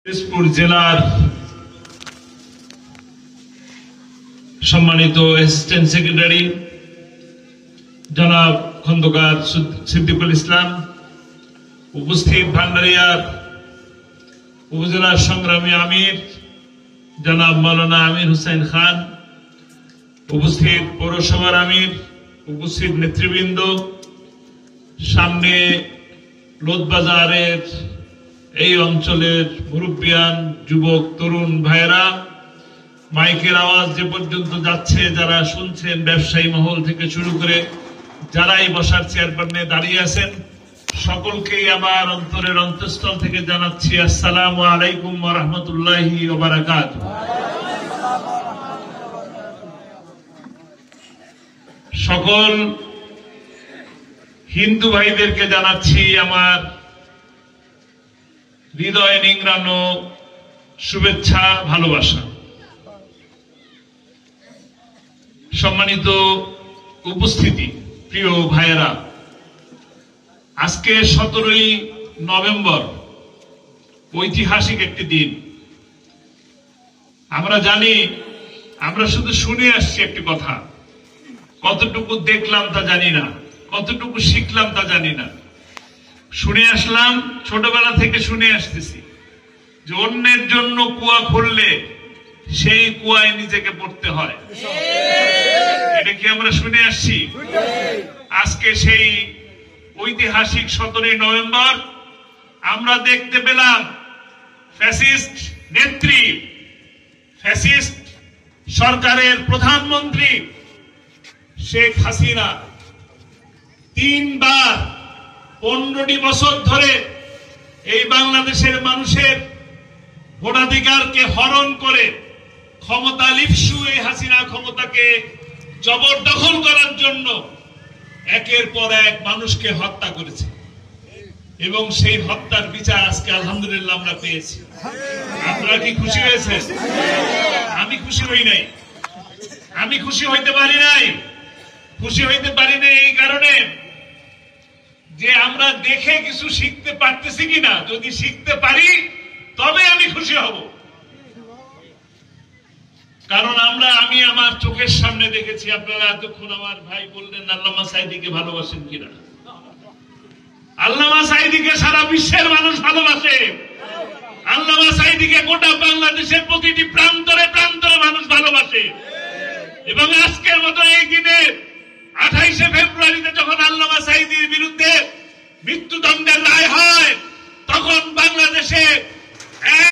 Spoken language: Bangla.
দিনাজপুর জেলার সম্মানিত অ্যাসিস্ট্যান্ট সেক্রেটারি জনাব খন্দকার সিদ্দিকুল ইসলাম, উপস্থিত ভান্ডারিয়ার উপজেলার সংগ্রামী আমির জনাব মাওলানা আমির হুসাইন খান, উপস্থিত পৌরসভার আমির, উপস্থিত নেতৃবৃন্দ, সামনে লোধবাজারের এই অঞ্চলের মুরব্বিয়ান, যুবক, তরুণ ভাইয়েরা, মাইকের আওয়াজ যে পর্যন্ত যাচ্ছে, যারা শুনছেন, ব্যবসায়ী মহল থেকে শুরু করে যারাই বসার চেয়ারম্যানে দাঁড়িয়ে আছেন, সকলকেই আমার অন্তরের অন্তঃস্থল থেকে জানাচ্ছি আসসালামু আলাইকুম ওয়া রাহমাতুল্লাহি ওয়া বারাকাতুহু। সকল হিন্দু ভাইদেরকে জানাচ্ছি আমার হৃদয় নিংড়ানো শুভেচ্ছা, ভালোবাসা। সম্মানিত উপস্থিতি, প্রিয় ভাইয়েরা, আজকে 17ই নভেম্বর, ঐতিহাসিক একটি দিন। আমরা জানি, আমরা শুধু শুনে আসছি একটি কথা, কতটুকু দেখলাম তা জানি না, কতটুকু শিখলাম তা জানি না। শুনে আসলাম, ছোটবেলা থেকে শুনে আসতেছি যে অন্যের জন্য কুয়া খুললে সেই কুয়ায় নিজেকে পড়তে হয়। এটা কি আমরা শুনে আসছি? আজকে সেই ঐতিহাসিক 17ই নভেম্বর আমরা দেখতে পেলাম ফ্যাসিস্ট নেত্রী, ফ্যাসিস্ট সরকারের প্রধানমন্ত্রী শেখ হাসিনা 3 বার 15টি বছর ধরে এই বাংলাদেশের মানুষের ভোটাধিকারকে হরণ করে ক্ষমতা লিপসু এই হাসিনা ক্ষমতাকে জবরদখল করার জন্য একের পর এক মানুষকে হত্যা করেছে এবং সেই হত্যার বিচার আজকে আলহামদুলিল্লাহ আমরা পেয়েছি। আপনারা কি খুশি হয়েছেন? আমি খুশি হই নাই, আমি খুশি হইতে পারি নাই। খুশি হইতে পারি নাই এই কারণে যে আমরা দেখে কিছু শিখতে পারতেছি কিনা। যদি শিখতে পারি তবে আমি খুশি হব, কারণ আমি আমার চোখের সামনে দেখেছি। আপনারা এতক্ষণ আমার ভাই বললেন আল্লামা সাঈদীকে ভালোবাসেন কিনা। আল্লামা সাঈদীকে সারা বিশ্বের মানুষ ভালোবাসে। আল্লামা সাঈদীকে গোটা বাংলাদেশের প্রতিটি প্রান্তরে প্রান্তরে মানুষ ভালোবাসে। এবং আজকের মতো এই দিনে 28শে ফেব্রুয়ারিতে যখন আল্লামা সাঈদীর বিরুদ্ধে মৃত্যুদণ্ডের রায় হয়, তখন বাংলাদেশে